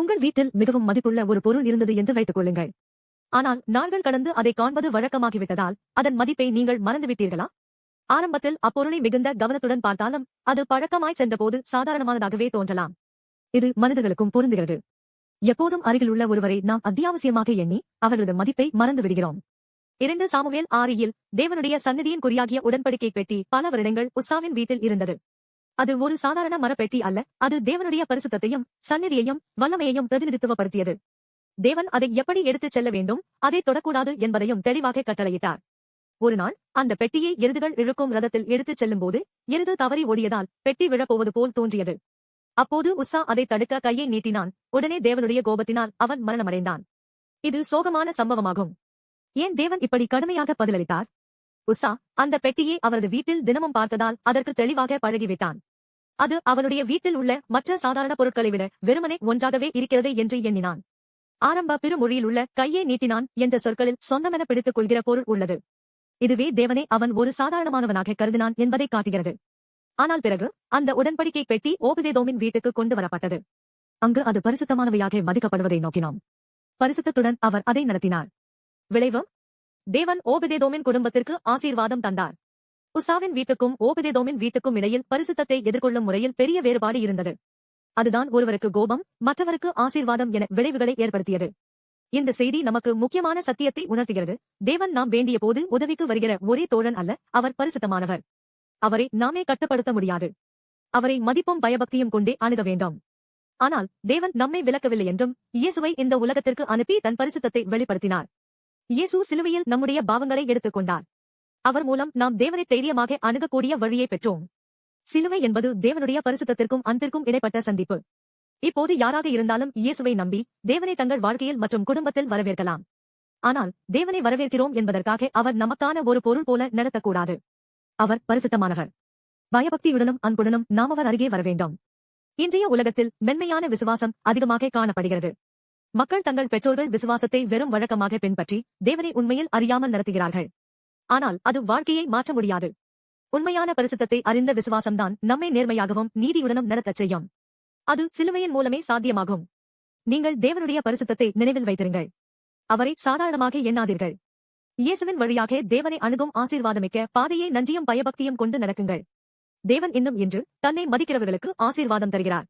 உங்கள் வீட்டில் மிகவும் மதிப்புள்ள ஒரு பொருள் இருந்தது என்று வைத்துக் கொள்ளுங்கள். ஆனால் நாள்கள் கடந்து அதை காண்பது வழக்கமாகிவிட்டதால் அதன் மதிப்பை நீங்கள் மறந்துவிட்டீர்களா? ஆரம்பத்தில் அப்பொருளை மிகுந்த கவனத்துடன் பார்த்தாலும் அது பழக்கமாய் சென்றபோது சாதாரணமானதாகவே தோன்றலாம். இது மனிதர்களுக்கும் பொருந்துகிறது. எப்போதும் அருகில் உள்ள ஒருவரை நாம் அத்தியாவசியமாக எண்ணி அவர்களது மதிப்பை மறந்து விடுகிறோம். 2 சாமுவேல் 6 தேவனுடைய சந்நிதியின் குறியாகிய உடன்படிக்கை பெட்டி பல வருடங்கள் உஸ்ஸாவின் வீட்டில் இருந்தது. அது ஒரு சாதாரண மரப்பெட்டி அல்ல, அது தேவனுடைய பரிசுத்தத்தையும் சந்நிதியையும் வல்லமையையும் பிரதிநிதித்துவப்படுத்தியது. தேவன் அதை எப்படி எடுத்துச் செல்ல வேண்டும், அதை தொடக்கூடாது என்பதையும் தெளிவாக கட்டளையிட்டார். ஒரு நாள் அந்த பெட்டியை எருதுகள் இழுக்கும் ரதத்தில் எடுத்துச் செல்லும்போது எருது தவறி ஓடியதால் பெட்டி விழப்போவது போல் தோன்றியது. அப்போது உஸ்ஸா அதை தடுக்க கையை நீட்டினான். உடனே தேவனுடைய கோபத்தினால் அவன் மரணமடைந்தான். இது சோகமான சம்பவமாகும். ஏன் தேவன் இப்படி கடுமையாக பதிலளித்தார்? உஸ்ஸா அந்த பெட்டியை அவரது வீட்டில் தினமும் பார்த்ததால் அதற்கு தெளிவாக பழகிவிட்டான். அது அவனுடைய வீட்டில் உள்ள மற்ற சாதாரண பொருட்களை விட வெறுமனே ஒன்றாகவே இருக்கிறது என்று எண்ணினான். ஆரம்ப பிறமொழியில் உள்ள கையை நீட்டினான் என்ற சொற்களில் சொந்தமென பிடித்துக் கொள்கிற பொருள் உள்ளது. இதுவே தேவனை அவன் ஒரு சாதாரணமானவனாக கருதினான் என்பதை காட்டுகிறது. ஆனால் பிறகு அந்த உடன்படிக்கை பெட்டி ஓபதேதோமின் வீட்டுக்கு கொண்டு வரப்பட்டது. அங்கு அது பரிசுத்தமானவையாக மதிக்கப்படுவதை நோக்கினோம். பரிசுத்தத்துடன் அவர் அதை நடத்தினார். விளைவு, தேவன் ஓபதேதோமின் குடும்பத்திற்கு ஆசீர்வாதம் தந்தார். உஸ்ஸாவின் வீட்டுக்கும் ஓபதேதோமின் வீட்டுக்கும் இடையில் பரிசுத்தத்தை எதிர்கொள்ளும் முறையில் பெரிய வேறுபாடு இருந்தது. அதுதான் ஒருவருக்கு கோபம், மற்றவருக்கு ஆசீர்வாதம் என விளைவுகளை ஏற்படுத்தியது. இந்த செய்தி நமக்கு முக்கியமான சத்தியத்தை உணர்த்துகிறது. தேவன் நாம் வேண்டிய போது உதவிக்கு வருகிற ஒரே தோழன் அல்ல, அவர் பரிசுத்தமானவர். அவரை நாமே கட்டுப்படுத்த முடியாது. அவரை மதிப்பும் பயபக்தியும் கொண்டே அணுக வேண்டும். ஆனால் தேவன் நம்மை விலக்கவில்லை என்றும் இயேசுவை இந்த உலகத்திற்கு அனுப்பி தன் பரிசுத்தத்தை வெளிப்படுத்தினார். இயேசு சிலுவையில் நம்முடைய பாவங்களை எடுத்துக் கொண்டார். அவர் மூலம் நாம் தேவனை தைரியமாக அணுகக்கூடிய வழியை பெற்றோம். சிலுவை என்பது தேவனுடைய பரிசுத்தத்திற்கும் அன்பிற்கும் இடைப்பட்ட சந்திப்பு. இப்போது யாராக இருந்தாலும் இயேசுவை நம்பி தேவனை தங்கள் வாழ்க்கையில் மற்றும் குடும்பத்தில் வரவேற்கலாம். ஆனால் தேவனை வரவேற்கிறோம் என்பதற்காக அவர் நமக்கான ஒரு பொருள் போல நடத்தக்கூடாது. அவர் பரிசுத்தமானவர். பயபக்தியுடனும் அன்புடனும் நாம் அவர் அருகே வரவேண்டும். இன்றைய உலகத்தில் மென்மையான விசுவாசம் அதிகமாக காணப்படுகிறது. மக்கள் தங்கள் பெற்றோர்கள் விசுவாசத்தை வெறும் வழக்கமாக பின்பற்றி தேவனை உண்மையில் அறியாமல் நடத்துகிறார்கள். ஆனால் அது வாழ்க்கையை மாற்ற முடியாது. உண்மையான பரிசுத்தத்தை அறிந்த விசுவாசம்தான் நம்மை நேர்மையாகவும் நீதியுடனும் நடத்தச் செய்யும். அது சிலுவையின் மூலமே சாத்தியமாகும். நீங்கள் தேவனுடைய பரிசுத்தத்தை நினைவில் வைத்திருங்கள். அவரை சாதாரணமாக எண்ணாதீர்கள். இயேசுவின் வழியாக தேவனை அணுகும் ஆசீர்வாதமிக்க பாதையை நன்றியும் பயபக்தியும் கொண்டு நடக்குங்கள். தேவன் இன்னும் இன்று தன்னை மதிக்கிறவர்களுக்கு ஆசீர்வாதம் தருகிறார்.